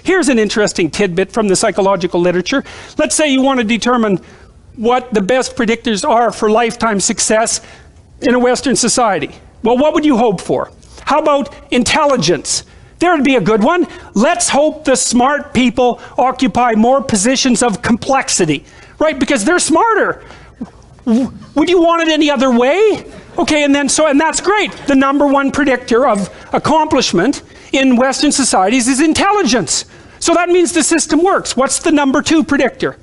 Here's an interesting tidbit from the psychological literature. Let's say you want to determine what the best predictors are for lifetime success in a Western society. Well, what would you hope for? How about intelligence? There would be a good one. Let's hope the smart people occupy more positions of complexity, right? Because they're smarter. Would you want it any other way? Okay, and that's great. The number one predictor of accomplishment in Western societies is intelligence. So that means the system works. What's the number two predictor?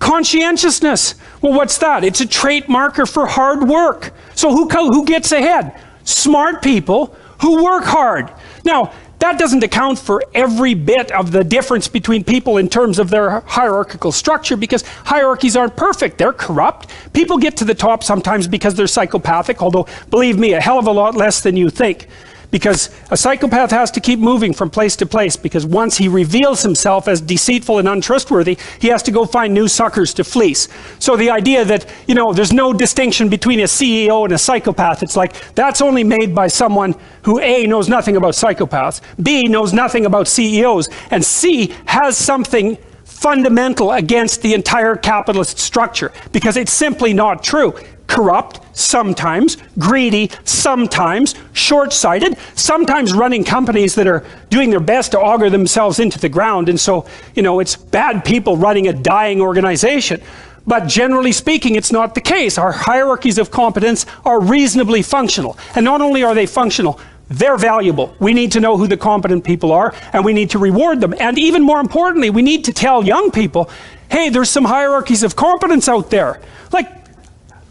Conscientiousness. Well, what's that? It's a trait marker for hard work. So who gets ahead? Smart people who work hard. Now, that doesn't account for every bit of the difference between people in terms of their hierarchical structure, because hierarchies aren't perfect. They're corrupt. People get to the top sometimes because they're psychopathic, although, believe me, a hell of a lot less than you think. Because a psychopath has to keep moving from place to place, because once he reveals himself as deceitful and untrustworthy, he has to go find new suckers to fleece. So the idea that, you know, there's no distinction between a CEO and a psychopath, it's like, that's only made by someone who A, knows nothing about psychopaths, B, knows nothing about CEOs, and C, has something fundamental against the entire capitalist structure, because it's simply not true. Corrupt, sometimes, greedy, sometimes, short-sighted, sometimes running companies that are doing their best to auger themselves into the ground, and so, you know, it's bad people running a dying organization. But generally speaking, it's not the case. Our hierarchies of competence are reasonably functional, and not only are they functional, they're valuable. We need to know who the competent people are, and we need to reward them. And even more importantly, we need to tell young people, hey, there's some hierarchies of competence out there. Like,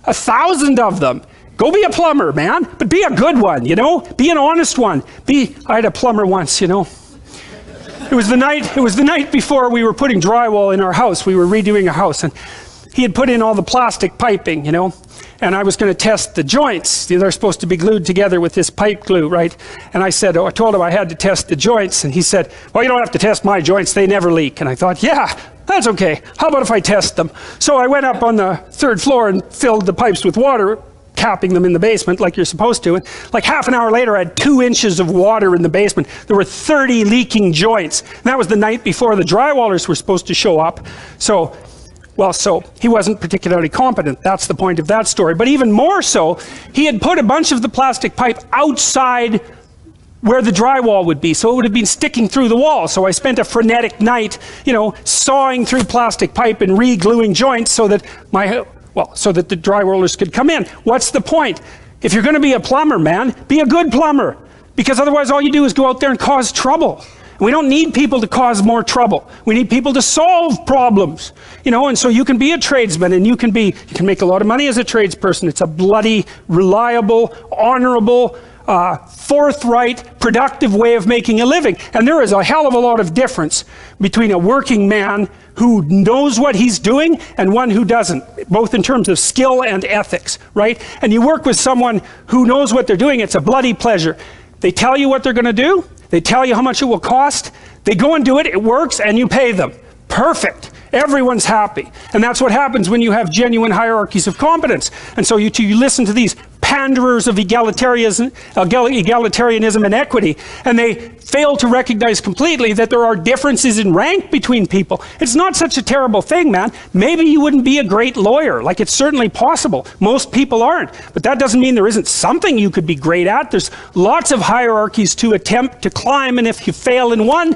1,000 of them. Go be a plumber, man, but be a good one, you know? Be an honest one. I had a plumber once, you know. It was the night before we were putting drywall in our house. We were redoing a house, and he had put in all the plastic piping, you know, and I was going to test the joints. They're supposed to be glued together with this pipe glue, right? And I told him I had to test the joints, and he said, well, you don't have to test my joints, they never leak. And I thought, yeah, that's okay. How about if I test them? So I went up on the 3rd floor and filled the pipes with water, capping them in the basement like you're supposed to. And like half an hour later, I had 2 inches of water in the basement. There were 30 leaking joints. And that was the night before the drywallers were supposed to show up. So he wasn't particularly competent. That's the point of that story. But even more so, he had put a bunch of the plastic pipe outside where the drywall would be, so it would have been sticking through the wall. So I spent a frenetic night, you know, sawing through plastic pipe and re-gluing joints so that the drywallers could come in. What's the point? If you're going to be a plumber, man, be a good plumber, because otherwise all you do is go out there and cause trouble. We don't need people to cause more trouble. We need people to solve problems, you know. And so you can be a tradesman, and you can make a lot of money as a tradesperson. It's a bloody, reliable, honorable, forthright, productive way of making a living. And there is a hell of a lot of difference between a working man who knows what he's doing and one who doesn't, both in terms of skill and ethics, right? And you work with someone who knows what they're doing, it's a bloody pleasure. They tell you what they're going to do, they tell you how much it will cost, they go and do it, it works, and you pay them. Perfect. Everyone's happy. And that's what happens when you have genuine hierarchies of competence. And so you listen to these panderers of egalitarianism and equity, and they fail to recognize completely that there are differences in rank between people. It's not such a terrible thing, man. Maybe you wouldn't be a great lawyer. Like, it's certainly possible. Most people aren't. But that doesn't mean there isn't something you could be great at. There's lots of hierarchies to attempt to climb, and if you fail in one,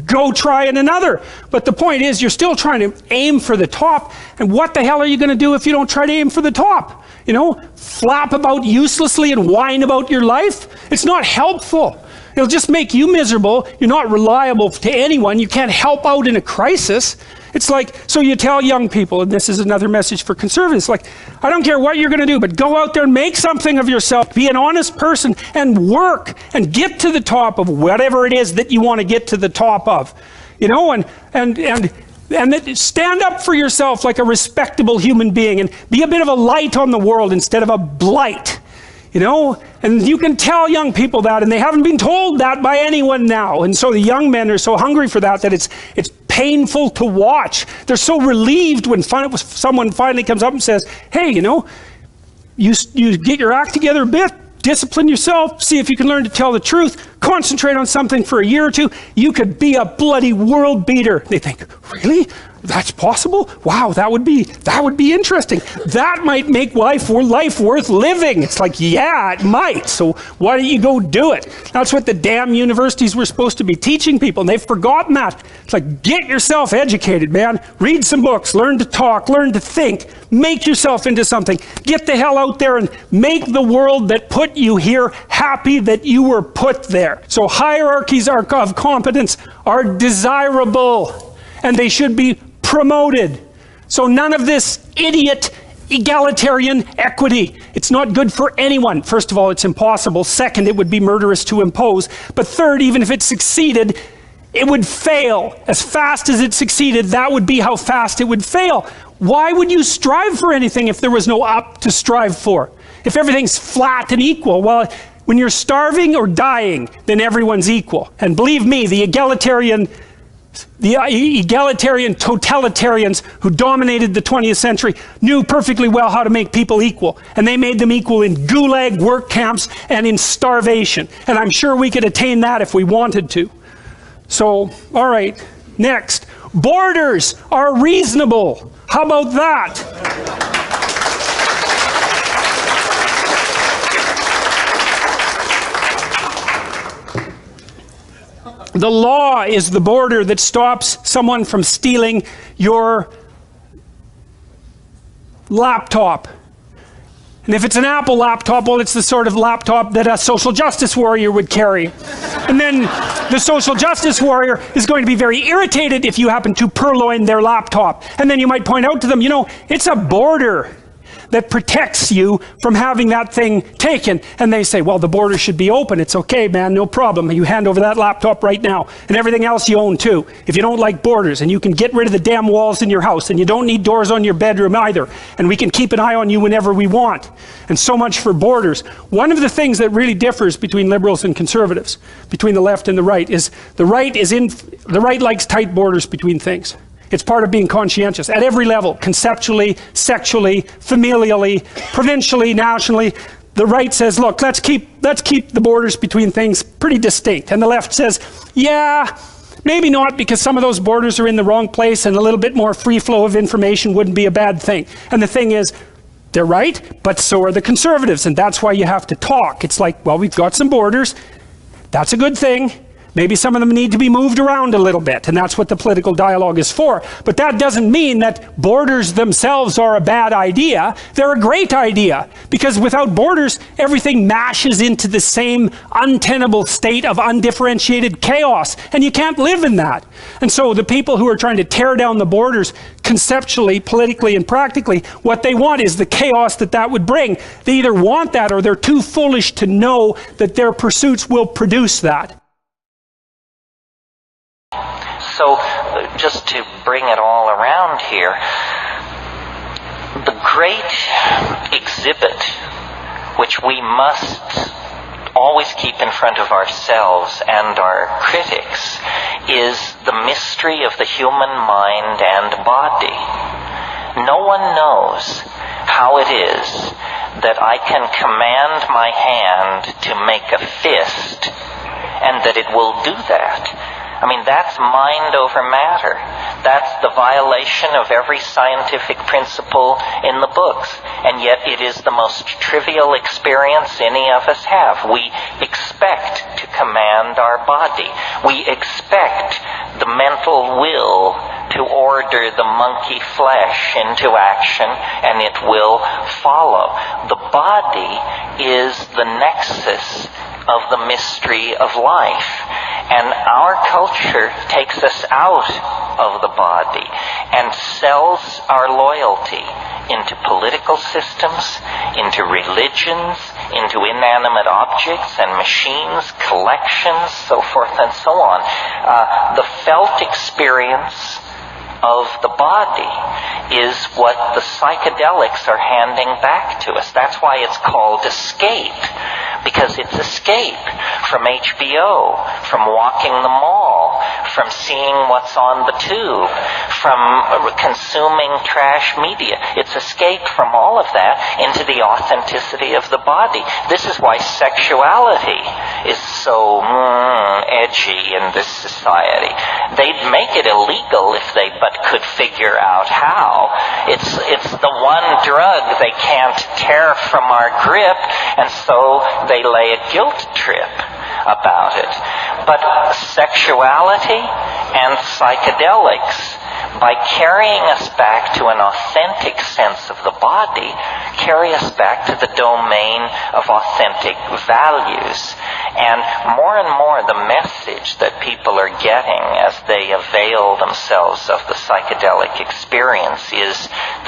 go try in another. But the point is, you're still trying to aim for the top, and what the hell are you going to do if you don't try to aim for the top? You know, flap about uselessly and whine about your life? It's not helpful. It'll just make you miserable. You're not reliable to anyone. You can't help out in a crisis. It's like, so you tell young people, and this is another message for conservatives, like, I don't care what you're going to do, but go out there and make something of yourself. Be an honest person and work and get to the top of whatever it is that you want to get to the top of. You know, and stand up for yourself like a respectable human being, and be a bit of a light on the world instead of a blight. You know, and you can tell young people that, and they haven't been told that by anyone now. And so the young men are so hungry for that it's painful to watch. They're so relieved when someone finally comes up and says, hey, you know, you get your act together a bit, discipline yourself, see if you can learn to tell the truth, concentrate on something for a year or two, you could be a bloody world beater. They think, really? That's possible? Wow, that would be interesting. That might make life worth living. It's like, yeah, it might. So why don't you go do it? That's what the damn universities were supposed to be teaching people, and they've forgotten that. It's like, get yourself educated, man. Read some books, learn to talk, learn to think, make yourself into something. Get the hell out there and make the world that put you here happy that you were put there. So hierarchies of competence are desirable, and they should be promoted. So none of this idiot egalitarian equity. It's not good for anyone. First of all, it's impossible. Second, it would be murderous to impose. But third, even if it succeeded, it would fail. As fast as it succeeded, that would be how fast it would fail. Why would you strive for anything if there was no up to strive for? If everything's flat and equal, well, when you're starving or dying, then everyone's equal. And believe me, the egalitarian totalitarians who dominated the 20th century knew perfectly well how to make people equal. And they made them equal in gulag work camps and in starvation. And I'm sure we could attain that if we wanted to. So, all right, next. Borders are reasonable. How about that? The law is the border that stops someone from stealing your laptop. And if it's an Apple laptop, well, it's the sort of laptop that a social justice warrior would carry. And then the social justice warrior is going to be very irritated if you happen to purloin their laptop. And then you might point out to them, you know, it's a border that protects you from having that thing taken. And they say, well, the border should be open. It's okay, man, no problem. You hand over that laptop right now. And everything else you own too. If you don't like borders, and you can get rid of the damn walls in your house, and you don't need doors on your bedroom either. And we can keep an eye on you whenever we want. And so much for borders. One of the things that really differs between liberals and conservatives, between the left and the right, is the right likes tight borders between things. It's part of being conscientious at every level, conceptually, sexually, familially, provincially, nationally. The right says, look, let's keep the borders between things pretty distinct. And the left says, yeah, maybe not, because some of those borders are in the wrong place, and a little bit more free flow of information wouldn't be a bad thing. And the thing is, they're right, but so are the conservatives, and that's why you have to talk. It's like, well, we've got some borders. That's a good thing. Maybe some of them need to be moved around a little bit, and that's what the political dialogue is for. But that doesn't mean that borders themselves are a bad idea. They're a great idea, because without borders, everything mashes into the same untenable state of undifferentiated chaos, and you can't live in that. And so the people who are trying to tear down the borders conceptually, politically, and practically, what they want is the chaos that would bring. They either want that, or they're too foolish to know that their pursuits will produce that. So, just to bring it all around here, the great exhibit which we must always keep in front of ourselves and our critics is the mystery of the human mind and body. No one knows how it is that I can command my hand to make a fist and that it will do that. I mean, that's mind over matter. That's the violation of every scientific principle in the books. And yet it is the most trivial experience any of us have. We expect to command our body. We expect the mental will to order the monkey flesh into action, and it will follow. The body is the nexus of the mystery of life. And our culture takes us out of the body and sells our loyalty into political systems, into religions, into inanimate objects and machines, collections, so forth and so on. The felt experience of the body is what the psychedelics are handing back to us. That's why it's called escape, because it's escape from HBO, from walking the mall, all, from seeing what's on the tube, from consuming trash media. It's escape from all of that into the authenticity of the body. This is why sexuality is so edgy in this society. They'd make it illegal if they but could figure out how. It's the one drug they can't tear from our grip, and so they lay a guilt trip about it. But sexuality and psychedelics, by carrying us back to an authentic sense of the body, carry us back to the domain of authentic values. And more the message that people are getting as they avail themselves of the psychedelic experience is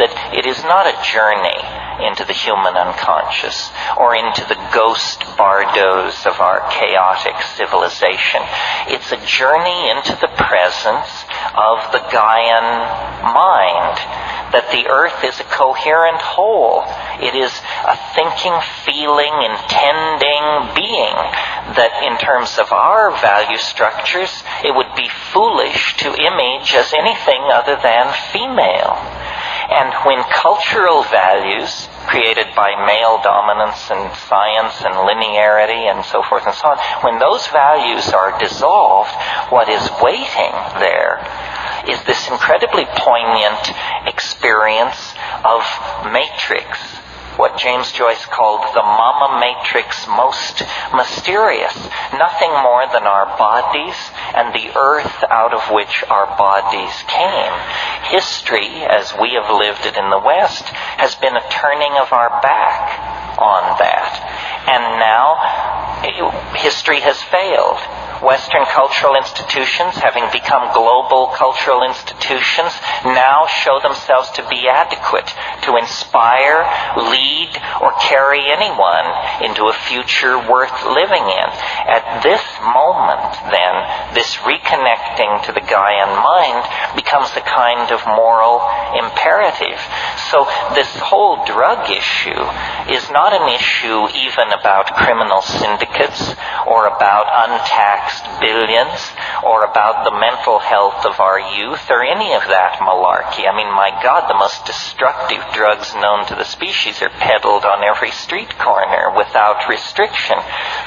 that it is not a journey into the human unconscious or into the ghost bardos of our chaotic civilization. It's a journey into the presence of the Gaian mind, that the earth is a coherent whole. It is a thinking, feeling, intending being that in terms of our value structures, it would be foolish to image as anything other than female. And when cultural values created by male dominance and science and linearity and so forth and so on, when those values are dissolved, what is waiting there is this incredibly poignant experience of matrix, what James Joyce called the mama matrix most mysterious, nothing more than our bodies and the earth out of which our bodies came. History, as we have lived it in the West, has been a turning of our back on that. And now history has failed. Western cultural institutions, having become global cultural institutions, now show themselves to be adequate to inspire, lead, or carry anyone into a future worth living in. At this moment, then, this reconnecting to the Gaian mind becomes a kind of moral imperative. So this whole drug issue is not an issue even about criminal syndicates or about untaxed billions or about the mental health of our youth or any of that malarkey. I mean, my God, the most destructive drugs known to the species are peddled on every street corner without restriction.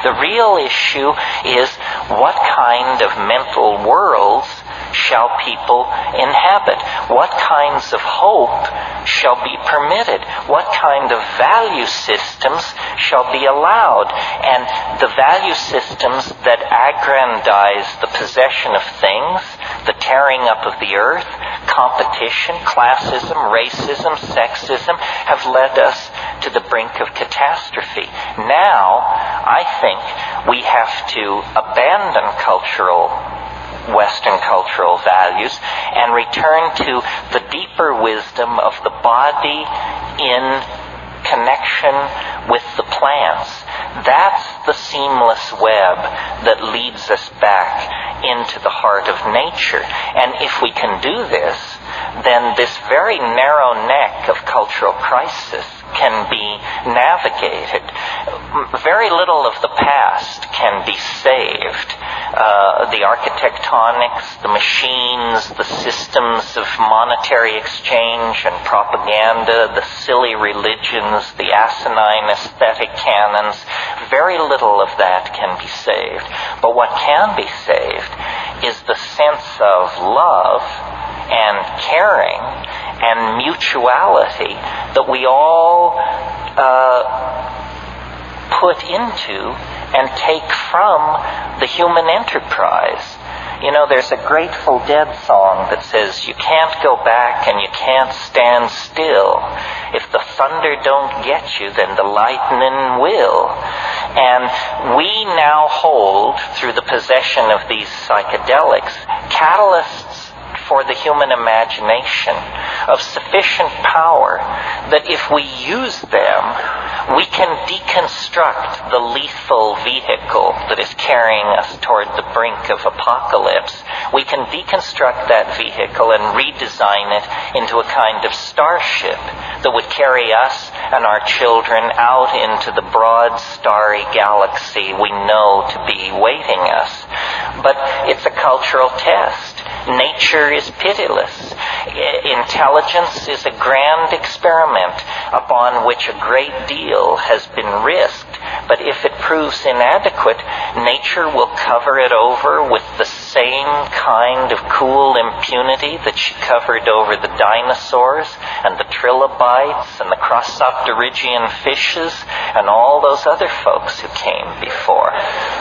The real issue is what kind of mental worlds shall people inhabit? What kinds of hope shall be permitted? What kind of value systems shall be allowed? And the value systems that aggrandize the possession of things, the tearing up of the earth, competition, classism, racism, sexism, have led us to the brink of catastrophe. Now, I think we have to abandon Western cultural values and return to the deeper wisdom of the body in connection with the plants. That's the seamless web that leads us back into the heart of nature. And if we can do this, then this very narrow neck of cultural crisis can be navigated. Very little of the past can be saved. The architectonics, the machines, the systems of monetary exchange and propaganda, the silly religions, the asinine aesthetic canons, very little of that can be saved. But what can be saved is the sense of love and caring and mutuality that we all put into and take from the human enterprise. You know, there's a Grateful Dead song that says, you can't go back and you can't stand still. If the thunder don't get you, then the lightning will. And we now hold, through the possession of these psychedelics, catalysts for the human imagination of sufficient power that if we use them, we can deconstruct the lethal vehicle that is carrying us toward the brink of apocalypse. We can deconstruct that vehicle and redesign it into a kind of starship that would carry us and our children out into the broad starry galaxy we know to be waiting us. But it's a agricultural test. Nature is pitiless. Intelligence is a grand experiment upon which a great deal has been risked. But if it proves inadequate, nature will cover it over with the same kind of cool impunity that she covered over the dinosaurs and the trilobites and the crossopterygian fishes and all those other folks who came before.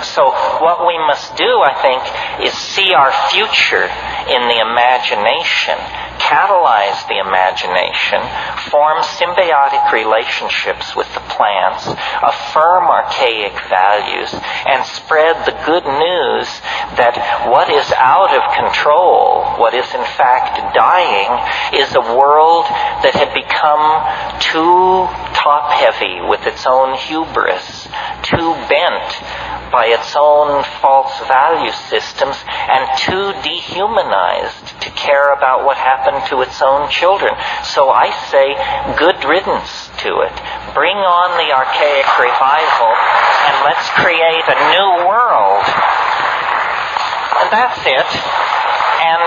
So what we must do, I think, is see our future in the imagination, catalyze the imagination, form symbiotic relationships with the plants, affirm archaic values, and spread the good news that what is out of control, what is in fact dying, is a world that had become too top-heavy with its own hubris, too bent by its own false value systems, and too dehumanized to care about what happened to its own children. So I say, good riddance to it. Bring on the archaic revival, and let's create a new world. And that's it. And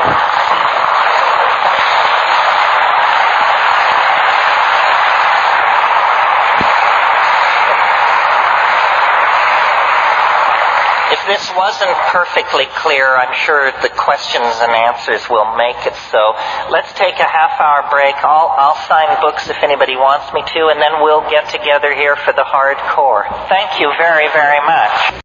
if this wasn't perfectly clear, I'm sure the questions and answers will make it so. Let's take a half-hour break. I'll sign books if anybody wants me to, and then we'll get together here for the hardcore. Thank you very, very much.